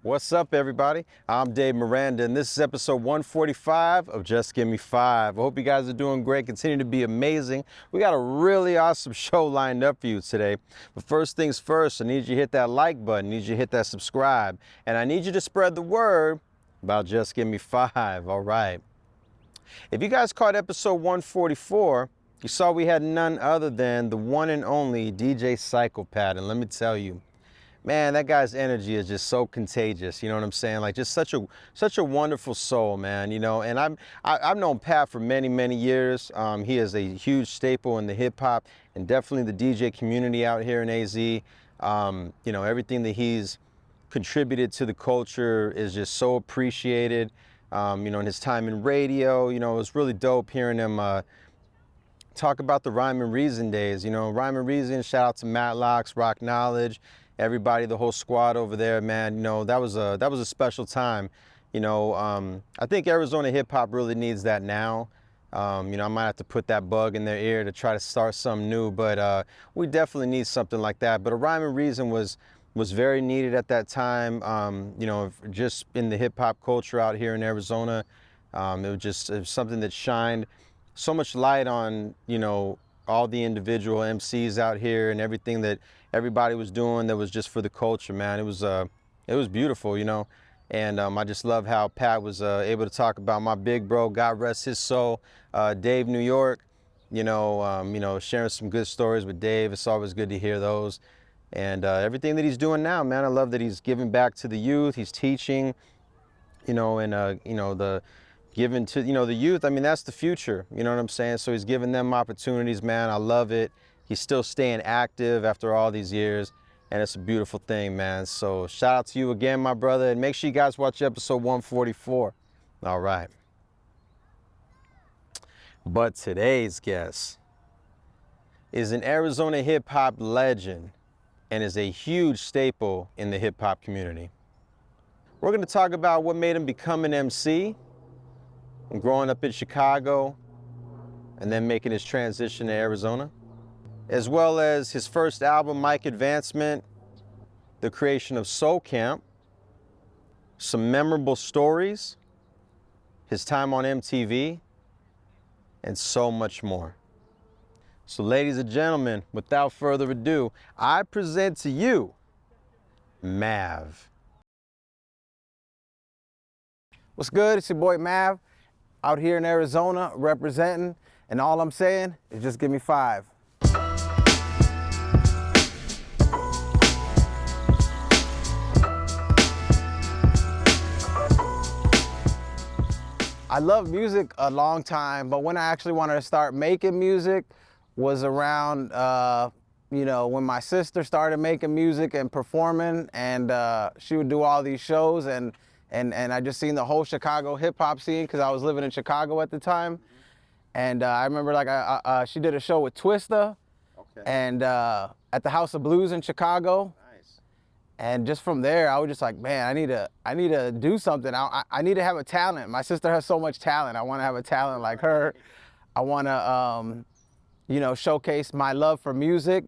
What's up, everybody? I'm Dave Miranda, and this is episode 145 of Just Give Me 5. I hope you guys are doing great, continue to be amazing. We got a really awesome show lined up for you today. But first things first, I need you to hit that like button, I need you to hit that subscribe, and I need you to spread the word about Just Give Me 5, all right? If you guys caught episode 144, you saw we had none other than the one and only DJ Psychopath, and let me tell you, man, that guy's energy is just so contagious. You know what I'm saying? Like, just such a wonderful soul, man. You know, and I've known Pat for many years. He is a huge staple in the hip hop and definitely the DJ community out here in AZ. You know, everything that he's contributed to the culture is just so appreciated. You know, in his time in radio, you know, it was really dope hearing him talk about the Rhyme and Reason days. You know, Rhyme and Reason. Shout out to Matlocks, Rock Knowledge. Everybody, the whole squad over there, man, you know, that was a special time. You know, I think Arizona hip hop really needs that now. You know, I might have to put that bug in their ear to try to start something new, but we definitely need something like that. But a Rhyme and Reason was very needed at that time. You know, just in the hip hop culture out here in Arizona, it was something that shined so much light on, you know, all the individual MCs out here and everything that everybody was doing that was just for the culture, man. It was beautiful, you know. And I just love how Pat was able to talk about my big bro, God rest his soul, Dave New York. You know, sharing some good stories with Dave. It's always good to hear those. And everything that he's doing now, man, I love that he's giving back to the youth. He's teaching, you know, and you know, the giving to, you know, the youth. I mean, that's the future, you know what I'm saying? So he's giving them opportunities, man. I love it. He's still staying active after all these years, and it's a beautiful thing, man. So shout out to you again, my brother, and make sure you guys watch episode 144. All right. But today's guest is an Arizona hip hop legend and is a huge staple in the hip hop community. We're gonna talk about what made him become an MC, and growing up in Chicago, and then making his transition to Arizona, as well as his first album, Mic Advancement, the creation of Soul Camp, some memorable stories, his time on MTV, and so much more. So ladies and gentlemen, without further ado, I present to you, Mav. What's good? It's your boy Mav, out here in Arizona representing, and all I'm saying is just give me 5. I loved music a long time, but when I actually wanted to start making music was around, you know, when my sister started making music and performing, and she would do all these shows, and I just seen the whole Chicago hip hop scene because I was living in Chicago at the time. And I remember like she did a show with Twista, okay, and at the House of Blues in Chicago. Nice. And just from there, I was just like, man, I need to do something. I need to have a talent. My sister has so much talent. I want to have a talent like her. I want to, you know, showcase my love for music.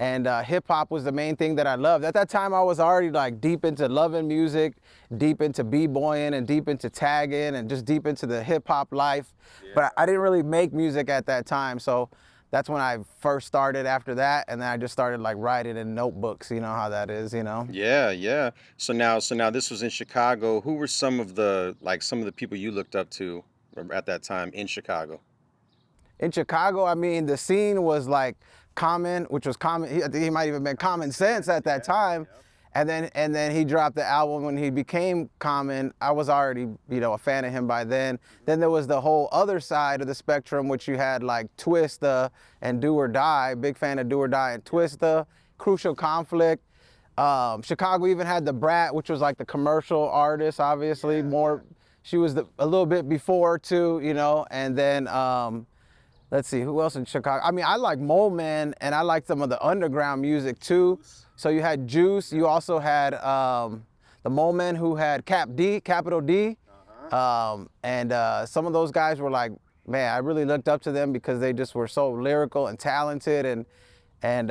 And hip hop was the main thing that I loved. At that time, I was already like deep into loving music, deep into b-boying, and deep into tagging, and just deep into the hip hop life. Yeah. But I didn't really make music at that time. So that's when I first started after that. And then I just started like writing in notebooks, you know how that is, you know? Yeah, yeah. So now this was in Chicago. Who were some of the people you looked up to at that time in Chicago? In Chicago, I mean, the scene was like Common, which was Common. I think he might even been Common Sense at that time. Yep. And then he dropped the album when he became Common. I was already, you know, a fan of him by then. Then there was the whole other side of the spectrum, which you had like Twista and Do or Die. Big fan of Do or Die and Twista. Crucial Conflict. Chicago even had the Brat, which was like the commercial artist, obviously. Yeah. More, she was a little bit before too, you know. And then let's see, who else in Chicago? I mean, I like Mole Man, and I like some of the underground music too. So you had Juice. You also had the Mole Man, who had Capital D. And some of those guys were like, man, I really looked up to them because they just were so lyrical and talented, and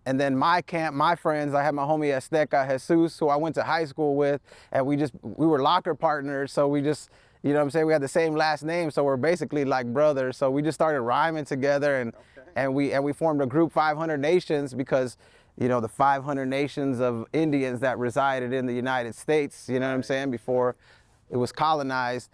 and then my camp, my friends, I had my homie Azteca Jesus, who I went to high school with, and we were locker partners, so we just, you know what I'm saying, we had the same last name, so we're basically like brothers. So we just started rhyming together, and we formed a group, 500 Nations, because, you know, the 500 nations of Indians that resided in the United States, you know what I'm saying, before it was colonized.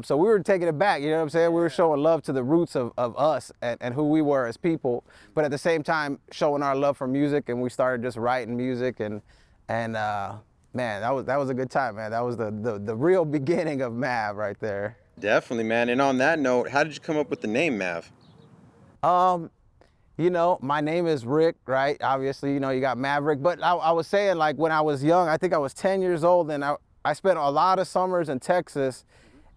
So we were taking it back, you know what I'm saying? We were showing love to the roots of us and who we were as people, but at the same time showing our love for music, and we started just writing music, and man, that was a good time, man. That was the real beginning of Mav right there. Definitely, man. And on that note, how did you come up with the name Mav? You know, my name is Rick, right? Obviously, you know, you got Maverick, but I was saying, like, when I was young, I think I was 10 years old, and I spent a lot of summers in Texas,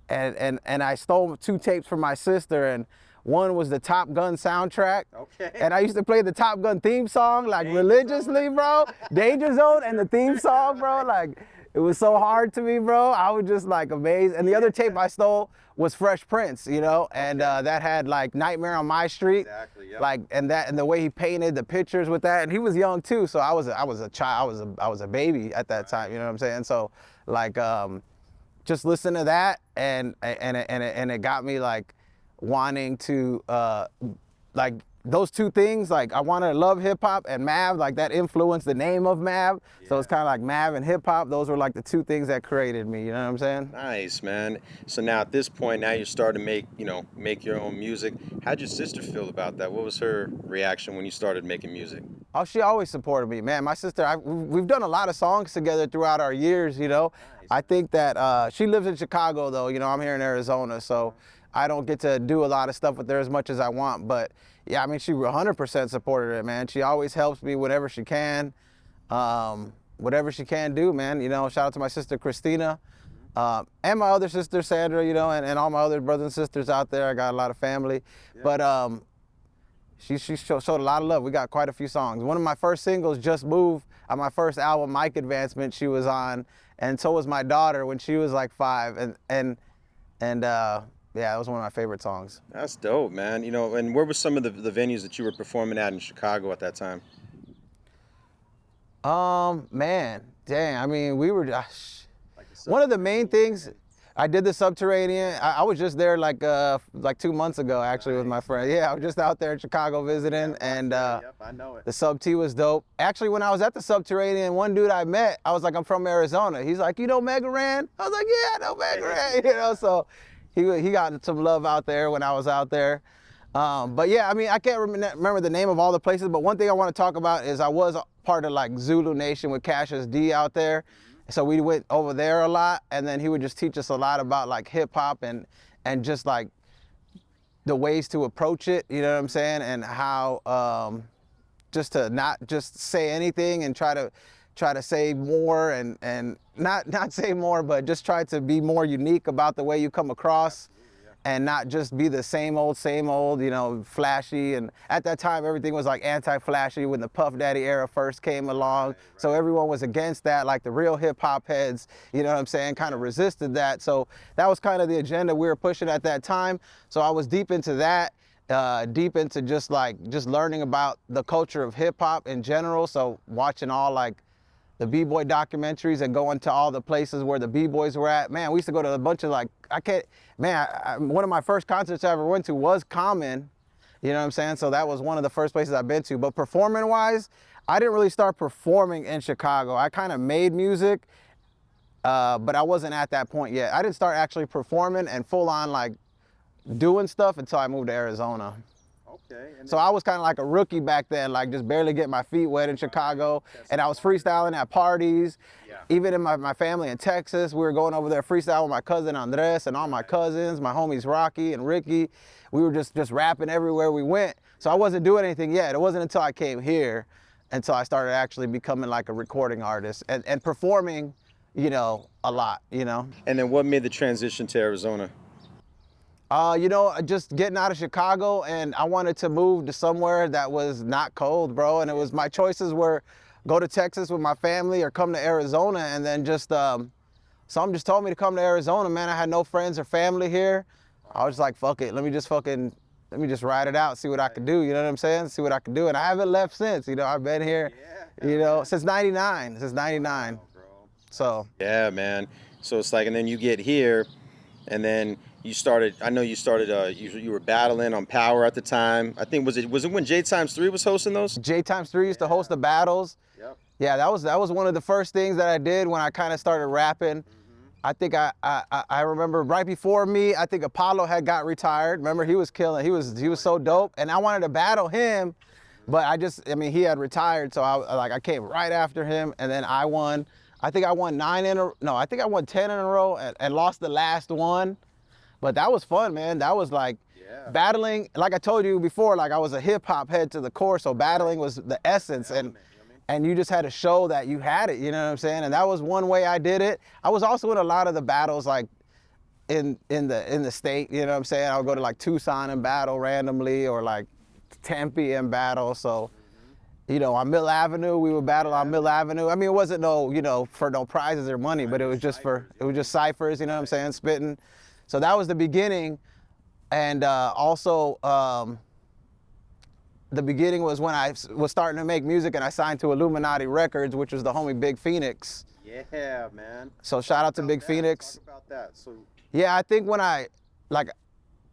and I stole 2 tapes from my sister, and one was the Top Gun soundtrack. Okay. And I used to play the Top Gun theme song, like, religiously, bro. Danger Zone and the theme song, bro. Like, it was so hard to me, bro. I was just, like, amazed. And the other tape I stole was Fresh Prince, you know, and that had, like, Nightmare on My Street. Exactly, yep. Like, and the way he painted the pictures with that. And he was young too, so I was a child. I was a baby at that time, you know what I'm saying? So, like, just listen to that, and it got me, like, wanting to, like, those 2 things, like, I wanted to love hip hop, and Mav, like, that influenced the name of Mav. Yeah. So it's kind of like Mav and hip hop. Those were like the 2 things that created me, you know what I'm saying? Nice, man. So now at this point, now you're starting to make your own music. How'd your sister feel about that? What was her reaction when you started making music? Oh, she always supported me, man. My sister, we've done a lot of songs together throughout our years, you know. Nice. I think that she lives in Chicago, though. You know, I'm here in Arizona, so I don't get to do a lot of stuff with her as much as I want. But yeah, I mean, she 100% supported it, man. She always helps me whenever she can, whatever she can do, man. You know, shout out to my sister Christina, and my other sister Sandra, you know, and all my other brothers and sisters out there. I got a lot of family, yeah. But she showed a lot of love. We got quite a few songs. One of my first singles, Just Move, on my first album, Mic Advancement, she was on, and so was my daughter when she was like 5, and yeah, that was one of my favorite songs. That's dope, man. You know, and where were some of the venues that you were performing at in Chicago at that time? Man, dang. I mean, we were one of the main things. I did the Subterranean. I was just there like 2 months ago, actually, with my friend. Yeah, I was just out there in Chicago visiting, and yep, I know it. The Sub T was dope. Actually, when I was at the Subterranean, one dude I met, I was like, I'm from Arizona. He's like, you know Mega Ran? I was like, yeah, I know Mega Ran. You know, so he got some love out there when I was out there. But yeah, I mean, I can't remember the name of all the places, but one thing I want to talk about is I was part of like Zulu Nation with Cassius D out there. So we went over there a lot, and then he would just teach us a lot about like hip hop and just like the ways to approach it, you know what I'm saying? And how just to not just say anything and try to say more and not say more, but just try to be more unique about the way you come across. And not just be the same old, you know, flashy. And at that time, everything was like anti-flashy when the Puff Daddy era first came along. Right. So everyone was against that, like the real hip hop heads, you know what I'm saying, kind of resisted that. So that was kind of the agenda we were pushing at that time. So I was deep into that, deep into just learning about the culture of hip hop in general. So watching all like the B-boy documentaries and going to all the places where the B-boys were at. Man, we used to go to a bunch of like, one of my first concerts I ever went to was Common, you know what I'm saying? So that was one of the first places I've been to. But performing wise, I didn't really start performing in Chicago. I kind of made music, but I wasn't at that point yet. I didn't start actually performing and full on like doing stuff until I moved to Arizona. Okay. So I was kind of like a rookie back then, like just barely getting my feet wet in Chicago. And I was freestyling at parties. Yeah. Even in my family in Texas, we were going over there freestyling with my cousin Andres and all my cousins, my homies Rocky and Ricky. We were just rapping everywhere we went. So I wasn't doing anything yet. It wasn't until I came here until I started actually becoming like a recording artist and performing, you know, a lot, you know. And then what made the transition to Arizona? You know, just getting out of Chicago, and I wanted to move to somewhere that was not cold, bro. And it was, my choices were go to Texas with my family or come to Arizona. And then just, something just told me to come to Arizona, man. I had no friends or family here. I was like, fuck it, let me just fucking let me just ride it out, see what I could do, you know what I'm saying? See what I could do, and I haven't left since, you know, I've been here, you know, since 99, Wow, bro. So. Yeah, man. So it's like, and then you get here, and then you started, I know you started, you were battling on Power at the time. I think, was it when J Times 3 was hosting those? J Times 3 used to host the battles. Yep. Yeah, that was one of the first things that I did when I kind of started rapping. I think I remember right before me, I think Apollo had got retired. Remember, he was killing, he was so dope, and I wanted to battle him, but I mean, he had retired, so I came right after him, and then I won. I think I won 10 in a row and lost the last one. But that was fun, man. That was like battling, like I told you before, like I was a hip hop head to the core, so battling was the essence, and you just had to show that you had it, you know what I'm saying? And that was one way I did it. I was also in a lot of the battles, like in the state, you know what I'm saying? I would go to like Tucson and battle randomly, or like Tempe and battle. So, you know, on Mill Avenue, we would battle on Mill Avenue. I mean, it wasn't no, you know, for no prizes or money, but it was just ciphers, you know what I'm saying, spitting. So that was the beginning. And also, the beginning was when I was starting to make music and I signed to Illuminati Records, which was the homie Big Phoenix. Yeah, man. So shout out to Big Phoenix. Talk about that. So yeah, I think when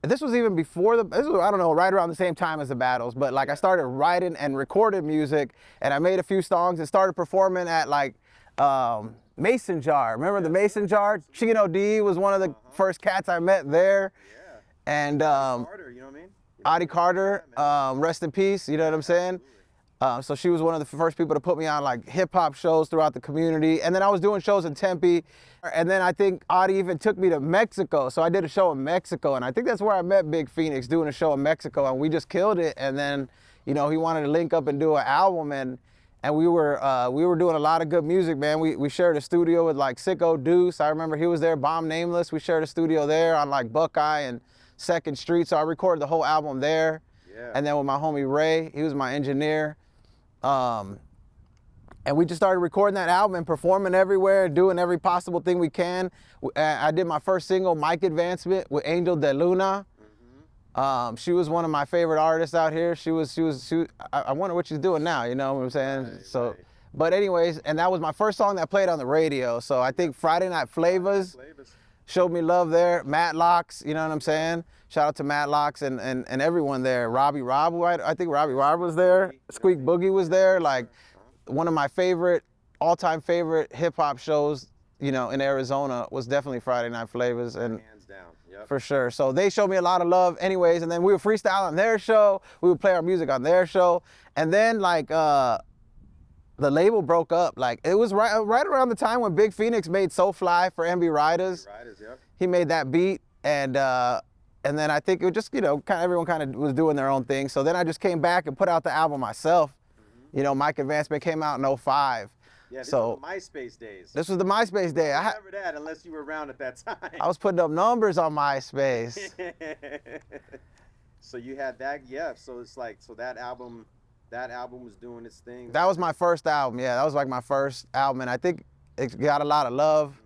this was even before this was, I don't know, right around the same time as the battles, but like I started writing and recorded music, and I made a few songs and started performing at like Mason Jar. Remember the Mason Jar? Chino D was one of the first cats I met there. Yeah. And Carter, you know what I mean? Audie Carter, rest in peace, you know what I'm saying? So she was one of the first people to put me on like hip hop shows throughout the community. And then I was doing shows in Tempe. And then I think Audie even took me to Mexico. So I did a show in Mexico, and I think that's where I met Big Phoenix, doing a show in Mexico, and we just killed it. And then, you know, he wanted to link up and do an album, and we were doing a lot of good music, man. We shared a studio with like Sicko Deuce. I remember he was there, Bomb Nameless. We shared a studio there on like Buckeye and 2nd Street. So I recorded the whole album there. Yeah. And then with my homie Ray, he was my engineer. And we just started recording that album and performing everywhere, doing every possible thing we can. I did my first single, Mic Advancement, with Angel De Luna. She was one of my favorite artists out here. I wonder what she's doing now, you know what I'm saying? Right, so, right. But anyways, and that was my first song that played on the radio. So I think Friday Night Flavors showed me love there. Matlocks, you know what I'm saying? Shout out to Matlocks and everyone there. Robbie Rob, I think Robbie Rob was there. Squeak Boogie was there. Like one of my all-time favorite hip hop shows, you know, in Arizona was definitely Friday Night Flavors. And hands down. Yep. For sure. So they showed me a lot of love anyways, and then we would freestyle on their show. We would play our music on their show. And then like the label broke up. Like it was right around the time when Big Phoenix made So Fly for MB Riders. Yep. He made that beat, and then I think it was just, you know, everyone kind of was doing their own thing. So then I just came back and put out the album myself. You know, Mic Advancement came out in 2005. Yeah, this was the MySpace days. This was the MySpace day. I remember that, unless you were around at that time. I was putting up numbers on MySpace. So you had that, yeah. So it's like, so that album was doing its thing. That was my first album, yeah. That was like my first album, and I think it got a lot of love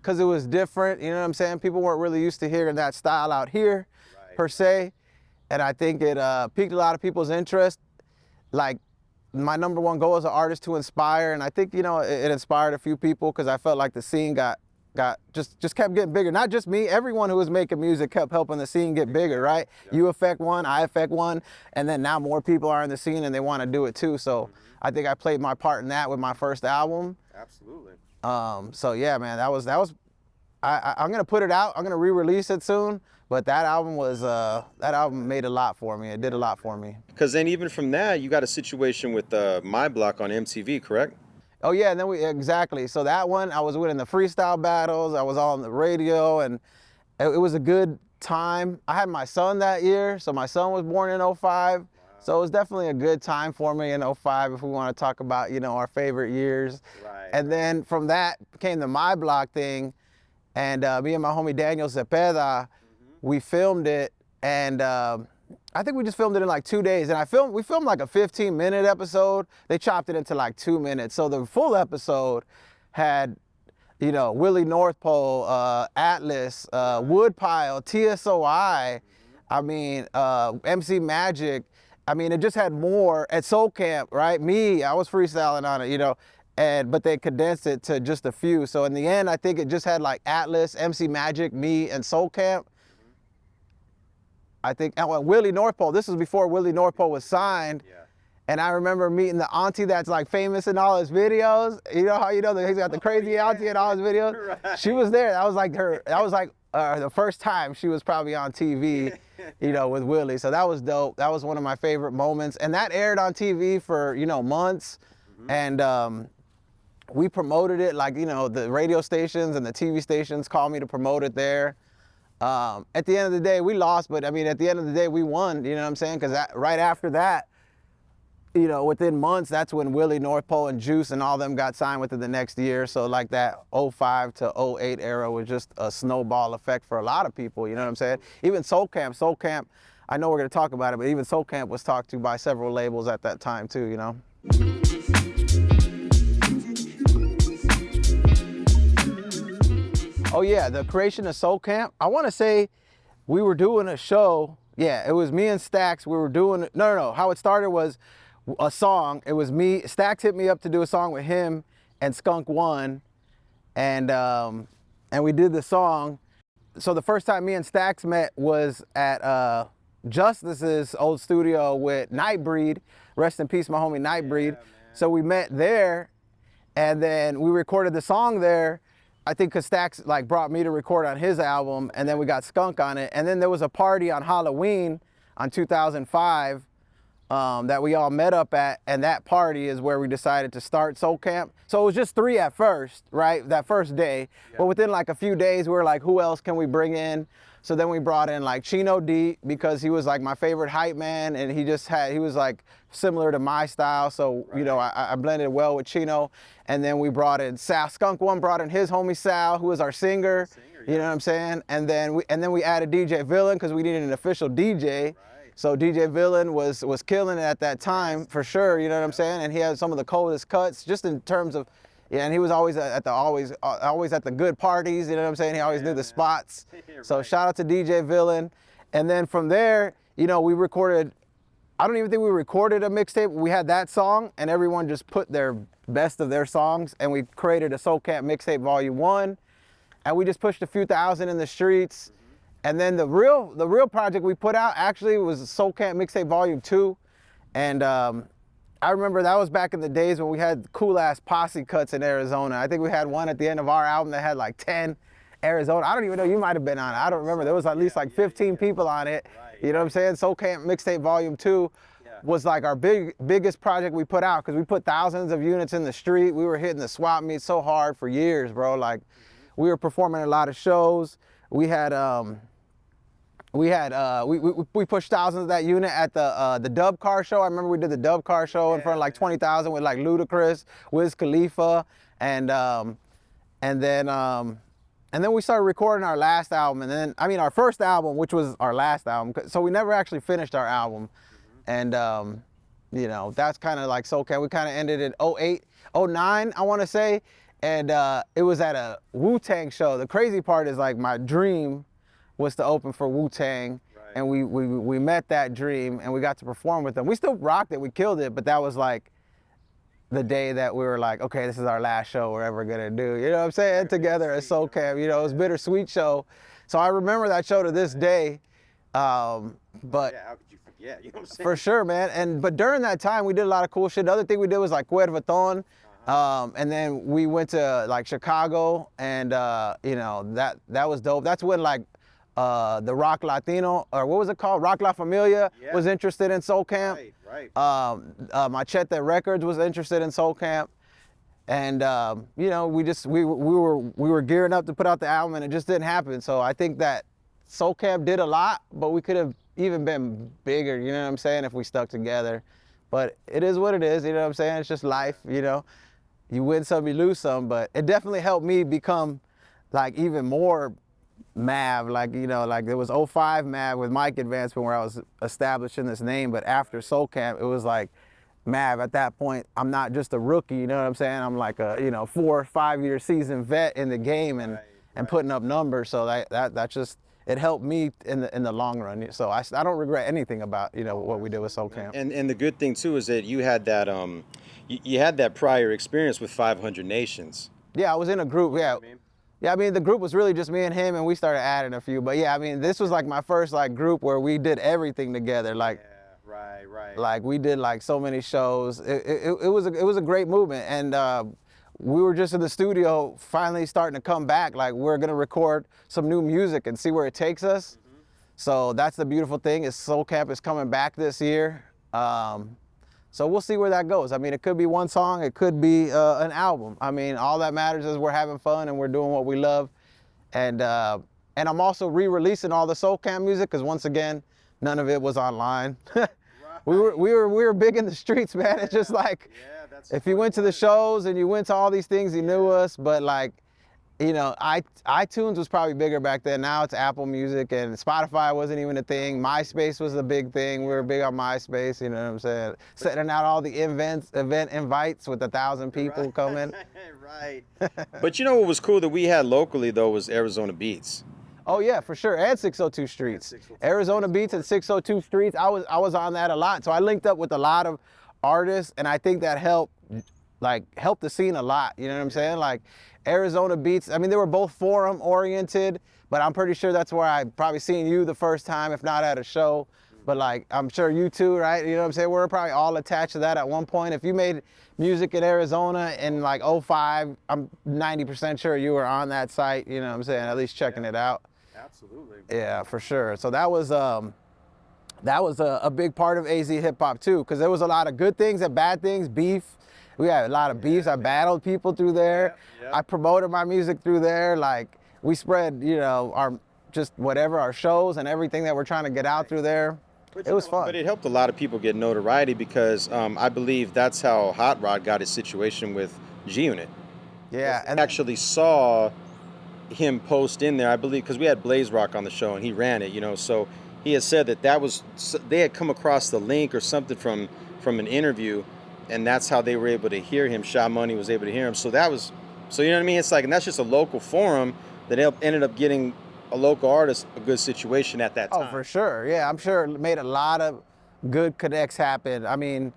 because it was different, you know what I'm saying? People weren't really used to hearing that style out here, per se. And I think it piqued a lot of people's interest. Like, my number one goal as an artist to inspire, and I think, you know, it inspired a few people because I felt like the scene just kept getting bigger. Not just me, everyone who was making music kept helping the scene get bigger, right? Yeah. You affect one, I affect one, and then now more people are in the scene and they want to do it too. So I think I played my part in that with my first album. Absolutely. So yeah, man, that was I'm gonna put it out. I'm gonna re-release it soon. But that album made a lot for me. It did a lot for me. Because then even from that, you got a situation with My Block on MTV, correct? Oh yeah, and then exactly. So that one, I was winning the freestyle battles. I was on the radio, and it was a good time. I had my son that year, so my son was born in 2005. Wow. So it was definitely a good time for me in 2005 if we want to talk about, you know, our favorite years. Right. And then from that came the My Block thing, and me and my homie Daniel Cepeda, we filmed it, and I think we just filmed it in like 2 days. And we filmed like a 15-minute episode. They chopped it into like 2 minutes. So the full episode had, you know, Willie North Pole, Atlas, Woodpile, TSOI, I mean, MC Magic, I mean, it just had more at Soul Camp, right? I was freestyling on it, you know, but they condensed it to just a few. So in the end, I think it just had like Atlas, MC Magic, me, and Soul Camp. I think, and Willie North Pole, this was before Willie North Pole was signed. Yeah. And I remember meeting the auntie that's like famous in all his videos. You know how you know that he's got the crazy auntie in all his videos? Right. She was there. That was like the first time she was probably on TV, you know, with Willie. So that was dope. That was one of my favorite moments. And that aired on TV for, you know, months. And we promoted it, like, you know, the radio stations and the TV stations called me to promote it there. At the end of the day, we lost, but I mean, at the end of the day, we won, you know what I'm saying? Because right after that, you know, within months, that's when Willie, North Pole, and Juice and all them got signed within the next year. So like that 05 to 08 era was just a snowball effect for a lot of people, you know what I'm saying? Even Soul Camp, I know we're gonna talk about it, but even Soul Camp was talked to by several labels at that time too, you know? Oh yeah, the creation of Soul Camp, I wanna say we were doing a show. Yeah, it was me and Stax, we were doing, no, how it started was a song. It was me, Stax hit me up to do a song with him and Skunk One, and we did the song. So the first time me and Stax met was at Justice's old studio with Nightbreed. Rest in peace, my homie Nightbreed. Yeah, so we met there, and then we recorded the song there. I think because Stax like brought me to record on his album, and then we got Skunk on it. And then there was a party on Halloween on 2005 that we all met up at, and that party is where we decided to start Soul Camp. So it was just 3 at first, right, that first day. Yeah. But within like a few days, we were like, who else can we bring in? So then we brought in like Chino D, because he was like my favorite hype man, and he was like similar to my style. So, right. You know, I blended well with Chino. And then we brought in Sal. Skunk One brought in his homie Sal, who was our singer. Yeah. You know what I'm saying? And then we added DJ Villain, because we needed an official DJ. Right. So DJ Villain was killing it at that time, for sure, you know what I'm saying? And he had some of the coldest cuts, just in terms of, yeah, and he was always at the good parties, you know what I'm saying? He always knew the spots. Right. So shout out to DJ Villain. And then from there, you know, we recorded, I don't even think we recorded a mixtape. We had that song, and everyone just put their best of their songs, and we created a Soul Camp mixtape volume 1, and we just pushed a few thousand in the streets. And then the real project we put out actually was Soul Camp Mixtape Volume 2. And I remember that was back in the days when we had cool ass posse cuts in Arizona. I think we had one at the end of our album that had like 10 Arizona. I don't even know, you might have been on it. I don't remember. There was at least like 15 people on it. Right, you know what I'm saying? Soul Camp Mixtape Volume 2 was like our biggest project we put out, because we put thousands of units in the street. We were hitting the swap meet so hard for years, bro. Like we were performing a lot of shows. We pushed thousands of that unit at the Dub Car show. I remember we did the Dub Car show in front of like 20,000 with like Ludacris, Wiz Khalifa, and then we started recording our last album, and then our first album, which was our last album. So we never actually finished our album, and you know, that's kind of like Soul Camp. We kind of ended in 08, 09, I want to say. And it was at a Wu-Tang show. The crazy part is like my dream was to open for Wu-Tang. Right. And we met that dream, and we got to perform with them. We still rocked it, we killed it, but that was like the day that we were like, okay, this is our last show we're ever gonna do. You know what I'm saying? Together at Soul Camp, you know, it was a bittersweet show. So I remember that show to this day. But yeah, how could you forget? You know what I'm saying? For sure, man. But during that time, we did a lot of cool shit. The other thing we did was like Cuervaton. And then we went to like Chicago, and you know, that was dope. That's when like the Rock Latino, or what was it called? Rock La Familia was interested in Soul Camp. Right. Machete Records was interested in Soul Camp. And you know, we were gearing up to put out the album, and it just didn't happen. So I think that Soul Camp did a lot, but we could have even been bigger, you know what I'm saying, if we stuck together. But it is what it is, you know what I'm saying? It's just life, you know. You win some, you lose some, but it definitely helped me become like even more Mav. Like, you know, like there was 05 Mav with Mike Advancement, where I was establishing this name, but after Soul Camp, it was like Mav. At that point, I'm not just a rookie, you know what I'm saying? I'm like a, you know, 4 or 5 year seasoned vet in the game, and putting up numbers. So that just, it helped me in the long run. So I don't regret anything about, you know, what we did with Soul Camp. And the good thing too is that you had that you had that prior experience with 500 Nations. Yeah, I was in a group. Yeah. Yeah, I mean, the group was really just me and him, and we started adding a few. But yeah, I mean, this was like my first like group where we did everything together. Like, yeah, right. like we did like so many shows. It was a great movement, and we were just in the studio finally starting to come back. Like, we're gonna record some new music and see where it takes us. So that's the beautiful thing, is Soul Camp is coming back this year. So we'll see where that goes. I mean, it could be one song, it could be an album. I mean, all that matters is we're having fun and we're doing what we love. And I'm also re-releasing all the Soul Camp music, because once again, none of it was online. we were big in the streets, man. It's just like, if you went to the shows and you went to all these things, you knew us. But like, you know, iTunes was probably bigger back then. Now it's Apple Music, and Spotify wasn't even a thing. MySpace was a big thing. We were big on MySpace, you know what I'm saying? Setting out all the event invites with 1,000 people coming. Right. But you know what was cool that we had locally though was Arizona Beats. Oh yeah, for sure. And 602 Streets. Arizona Beats and 602 Streets. I was on that a lot. So I linked up with a lot of artists, and I think that helped the scene a lot. You know what I'm saying? Like, Arizona Beats, I mean, they were both forum oriented, but I'm pretty sure that's where I probably seen you the first time, if not at a show. But like, I'm sure you too, right? You know what I'm saying? We're probably all attached to that at one point. If you made music in Arizona in like 05, I'm 90% sure you were on that site, you know what I'm saying? At least checking it out. Absolutely. Yeah, for sure. So that was a big part of AZ hip hop too, because there was a lot of good things and bad things, beef. We had a lot of beefs. I battled people through there. I promoted my music through there. Like, we spread, you know, our shows and everything that we're trying to get out through there. It was fun. But it helped a lot of people get notoriety, because I believe that's how Hot Rod got his situation with G-Unit. Yeah. And I actually saw him post in there, I believe, because we had Blaze Rock on the show and he ran it, you know, so he had said they had come across the link or something from an interview, and that's how they were able to hear him. Sha Money was able to hear him. So you know what I mean? It's like, and that's just a local forum that ended up getting a local artist a good situation at that time. Oh, for sure. Yeah, I'm sure it made a lot of good connects happen. I mean,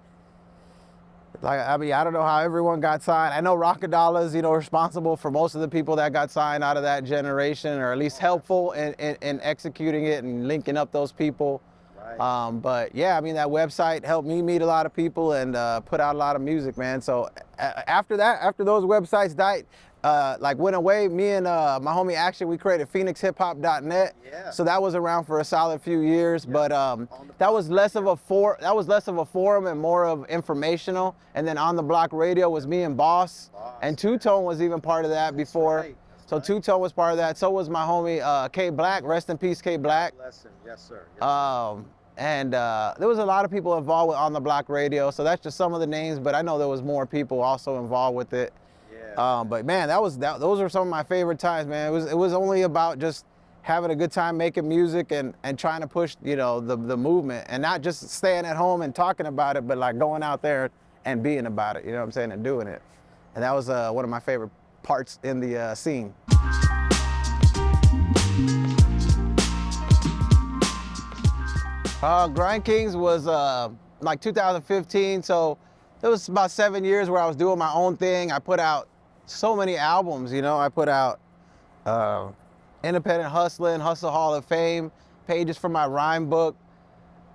I don't know how everyone got signed. I know Rockadola's, you know, responsible for most of the people that got signed out of that generation, or at least helpful in executing it and linking up those people. But yeah, I mean, that website helped me meet a lot of people and put out a lot of music, man. So after those websites died, went away, me and my homie Action, we created PhoenixHipHop.net. Yeah. So that was around for a solid few years, but that was less of a forum and more of informational. And then On the Block Radio was me and Boss, and Two Tone was even part of that before. So Two Tone was part of that. So was my homie K Black. Rest in peace, K Black. Yes, sir. And there was a lot of people involved with On the Block Radio. So that's just some of the names, but I know there was more people also involved with it. Yeah. But man, those are some of my favorite times, man. It was only about just having a good time making music and trying to push, you know, the movement, and not just staying at home and talking about it, but like going out there and being about it, you know what I'm saying, and doing it. And that was one of my favorite parts in the scene. Grind Kingz was like 2015, so it was about 7 years where I was doing my own thing. I put out so many albums, you know. I put out Independent Hustlin', Hustle Hall of Fame, pages from my rhyme book.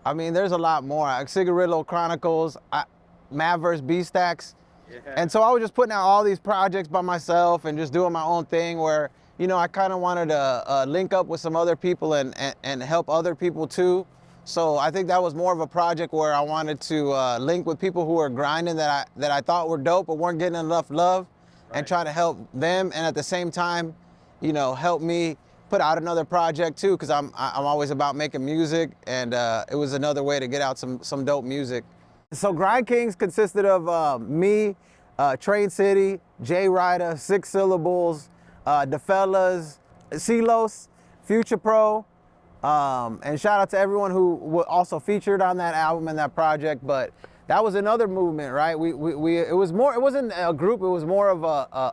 I mean, there's a lot more. Like Cigarillo Chronicles, Mav vs. B-Stacks. Yeah. And so I was just putting out all these projects by myself and just doing my own thing where, you know, I kind of wanted to link up with some other people and help other people too. So I think that was more of a project where I wanted to link with people who were grinding that I thought were dope but weren't getting enough love, and try to help them, and at the same time, you know, help me put out another project too, because I'm always about making music, and it was another way to get out some dope music. So Grind Kingz consisted of me, Train City, J Ryder, 6 Syllables, The Fellas, Silos, Future Pro, and shout out to everyone who also featured on that album and that project. But that was another movement, right? It wasn't a group, it was more of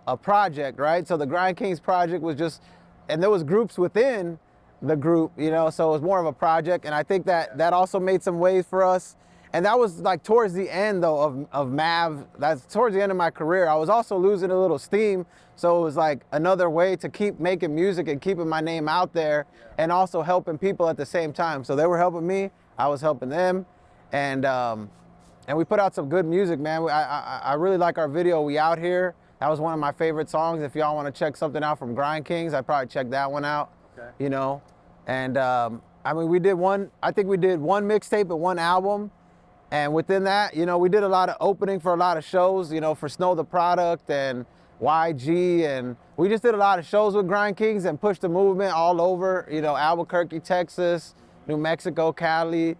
a project, right? So the Grind Kingz project was just, and there was groups within, the group, you know, so it was more of a project. And I think that also made some waves for us. And that was like towards the end though of Mav. That's towards the end of my career. I was also losing a little steam. So it was like another way to keep making music and keeping my name out there and also helping people at the same time. So they were helping me, I was helping them. And we put out some good music, man. I really like our video, We Out Here. That was one of my favorite songs. If y'all want to check something out from Kingz, I'd probably check that one out, you know. And I mean, I think we did one mixtape and one album. And within that, you know, we did a lot of opening for a lot of shows, you know, for Snow the Product and YG. And we just did a lot of shows with Kingz and pushed the movement all over, you know, Albuquerque, Texas, New Mexico, Cali,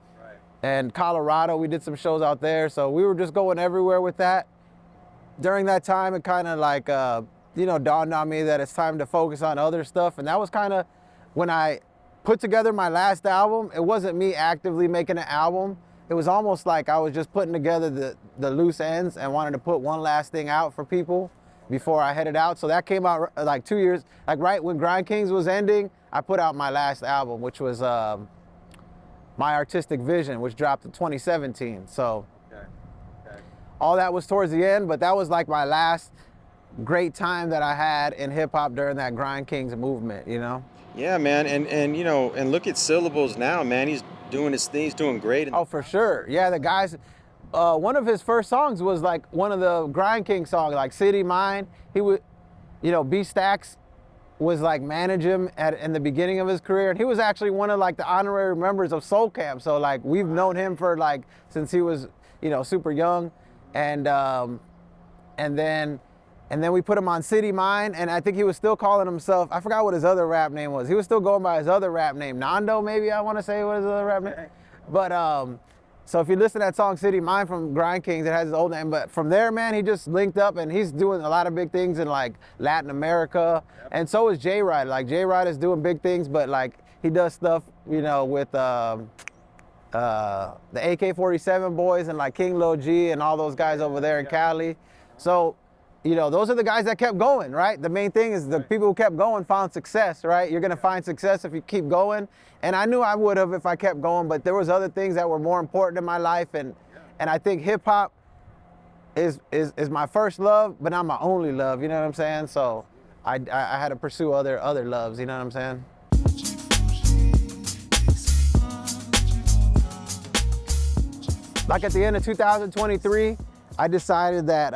and Colorado. We did some shows out there. So we were just going everywhere with that. During that time, it kind of like, you know, dawned on me that it's time to focus on other stuff. And that was kind of when I put together my last album. It wasn't me actively making an album. It was almost like I was just putting together the loose ends and wanted to put one last thing out for people before I headed out. So that came out like 2 years, like right when Kingz was ending, I put out my last album, which was My Artistic Vision, which dropped in 2017. So all that was towards the end, but that was like my last great time that I had in hip hop during that Kingz movement, you know? Yeah, man, and you know, and look at Syllables now, man. He's doing his thing, he's doing great. Oh, for sure. Yeah, the guys, one of his first songs was like one of the Kingz songs, like City Mine. He would, you know, B Stacks was like manage him in the beginning of his career. And he was actually one of like the honorary members of Soul Camp. So like we've known him for like, since he was, you know, super young. And then we put him on City Mine, and I think he was still calling himself, I forgot what his other rap name was. He was still going by his other rap name, Nando maybe, I want to say was his other rap name. But so if you listen to that song City Mine from Kingz, it has his old name. But from there, man, he just linked up, and he's doing a lot of big things in like Latin America. And so is J Ride. Like J Ride is doing big things, but like he does stuff, you know, with the AK-47 boys and like King Lil G and all those guys over there in Cali. So, you know, those are the guys that kept going, right? The main thing is the people who kept going found success, right? You're gonna find success if you keep going. And I knew I would have if I kept going, but there was other things that were more important in my life. And I think hip hop is my first love, but not my only love, you know what I'm saying? So I had to pursue other loves, you know what I'm saying? Like at the end of 2023, I decided that,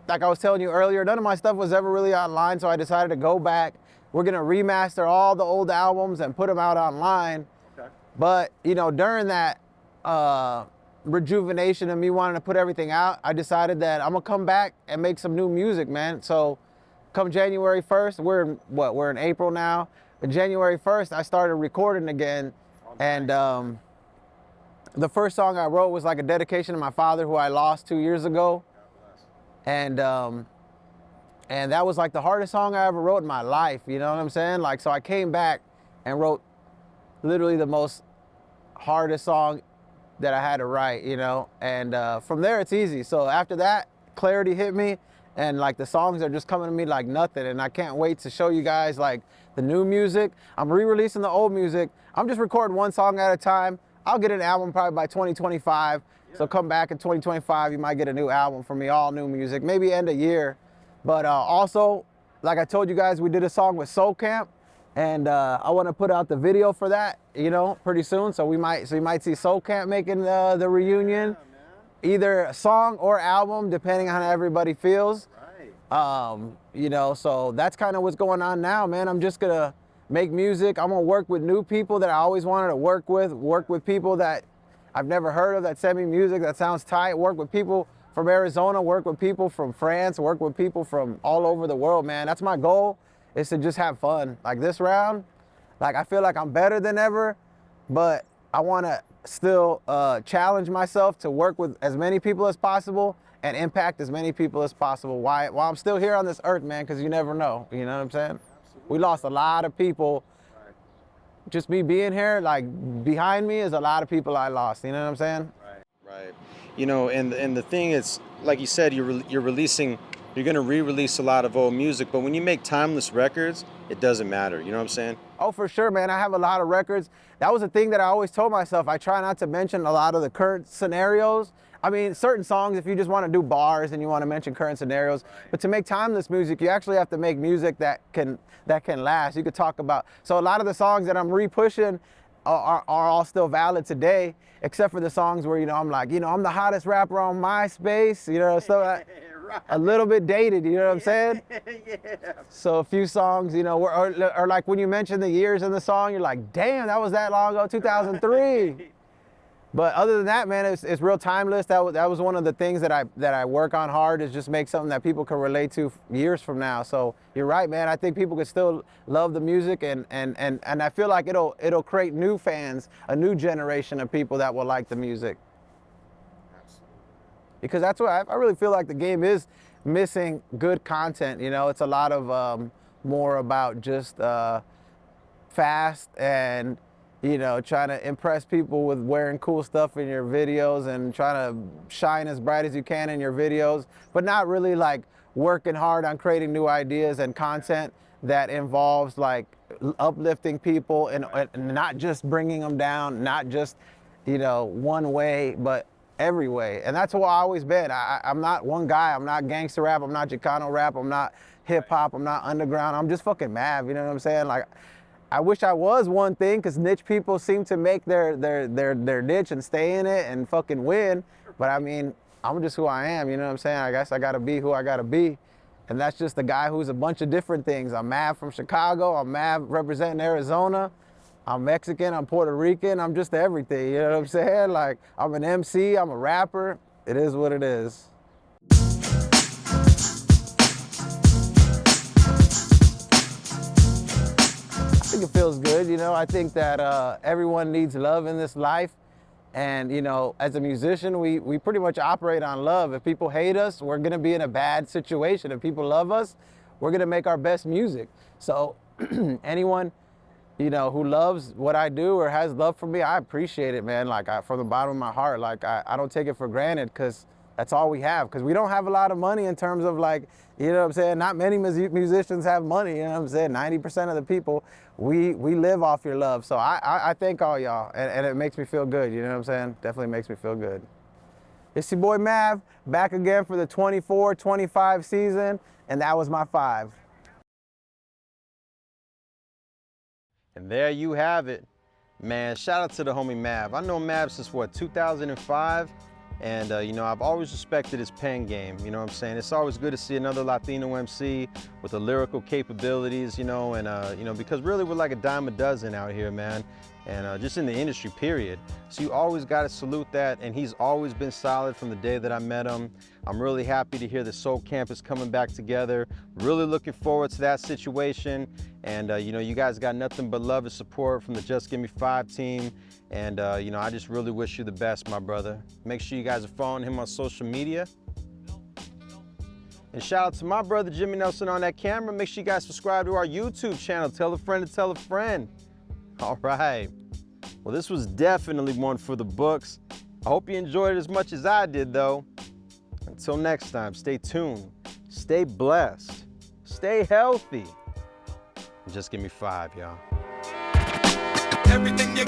like I was telling you earlier, none of my stuff was ever really online, so I decided to go back. We're gonna remaster all the old albums and put them out online. Okay. But, you know, during that rejuvenation of me wanting to put everything out, I decided that I'm gonna come back and make some new music, man. So come January 1st, we're in April now. But January 1st, I started recording again. And the first song I wrote was like a dedication to my father, who I lost 2 years ago. And that was like the hardest song I ever wrote in my life, you know what I'm saying? Like, so I came back and wrote literally the most hardest song that I had to write, you know? And from there, it's easy. So after that, clarity hit me, and like the songs are just coming to me like nothing. And I can't wait to show you guys like the new music. I'm re-releasing the old music. I'm just recording one song at a time. I'll get an album probably by 2025. So come back in 2025, you might get a new album from me, all new music, maybe end of year. But also, like I told you guys, we did a song with Soul Camp, and I want to put out the video for that, you know, pretty soon. So you might see Soul Camp making the reunion, either a song or album, depending on how everybody feels. Right. You know, so that's kind of what's going on now, man. I'm just gonna make music. I'm gonna work with new people that I always wanted to work with people that I've never heard of that send me music that sounds tight, work with people from Arizona, work with people from France, work with people from all over the world, man. That's my goal, is to just have fun. Like this round, like I feel like I'm better than ever, but I wanna still challenge myself to work with as many people as possible and impact as many people as possible while I'm still here on this earth, man, because you never know, you know what I'm saying? Absolutely. We lost a lot of people. Just me being here, like behind me is a lot of people I lost, you know what I'm saying? Right. You know, and the thing is, like you said, you're releasing You're gonna re-release a lot of old music, but when you make timeless records, it doesn't matter. You know what I'm saying? Oh, for sure, man. I have a lot of records. That was the thing that I always told myself. I try not to mention a lot of the current scenarios. I mean, certain songs, if you just want to do bars and you want to mention current scenarios, but to make timeless music, you actually have to make music that can last. You could talk about. So a lot of the songs that I'm re-pushing are all still valid today, except for the songs where, I'm like, I'm the hottest rapper on MySpace, so a little bit dated, you know what I'm saying? Yeah. So a few songs, or like when you mention the years in the song, you're like, damn, that was that long ago, 2003. But other than that, man, it's real timeless. That was one of the things that I work on hard, is just make something that people can relate to years from now. So you're right, man. I think people can still love the music, and I feel like it'll create new fans, a new generation of people that will like the music. Because that's what I really feel like the game is missing good content. It's a lot of more about just fast and trying to impress people with wearing cool stuff in your videos and trying to shine as bright as you can in your videos, but not really like working hard on creating new ideas and content that involves like uplifting people and not just bringing them down, not just, one way, but every way. And that's what I've always been. I'm not one guy. I'm not gangster rap. I'm not Chicano rap. I'm not hip hop. I'm not underground. I'm just fucking Mav. You know what I'm saying? Like, I wish I was one thing, because niche people seem to make their niche and stay in it and fucking win. But I mean, I'm just who I am, you know what I'm saying? I guess I gotta be who I gotta be. And that's just a guy who's a bunch of different things. I'm Mav from Chicago. I'm Mav representing Arizona. I'm Mexican. I'm Puerto Rican. I'm just everything, you know what I'm saying? Like, I'm an MC. I'm a rapper. It is what it is. I think it feels good, I think that everyone needs love in this life. And, as a musician, we pretty much operate on love. If people hate us, we're gonna be in a bad situation. If people love us, we're gonna make our best music. So anyone, who loves what I do or has love for me, I appreciate it, man. Like, from the bottom of my heart, like, I don't take it for granted, because that's all we have. Because we don't have a lot of money in terms of, like, you know what I'm saying? Not many musicians have money, you know what I'm saying? 90% of the people, we live off your love. So I thank all y'all, and it makes me feel good, you know what I'm saying? Definitely makes me feel good. It's your boy Mav, back again for the 24-25 season, and that was my 5. And there you have it. Man, shout out to the homie Mav. I know Mav since, 2005? And, I've always respected his pen game, you know what I'm saying? It's always good to see another Latino MC with the lyrical capabilities, because really we're like a dime a dozen out here, man. And just in the industry, period. So you always got to salute that, and he's always been solid from the day that I met him. I'm really happy to hear the Soul Camp is coming back together. Really looking forward to that situation. And, you guys got nothing but love and support from the Just Give Me 5 team. And, I just really wish you the best, my brother. Make sure you guys are following him on social media. And shout out to my brother, Jimmy Nelson, on that camera. Make sure you guys subscribe to our YouTube channel. Tell a friend to tell a friend. All right. Well, this was definitely one for the books. I hope you enjoyed it as much as I did, though. Until next time, stay tuned, stay blessed, stay healthy. Just give me 5, y'all. Everything you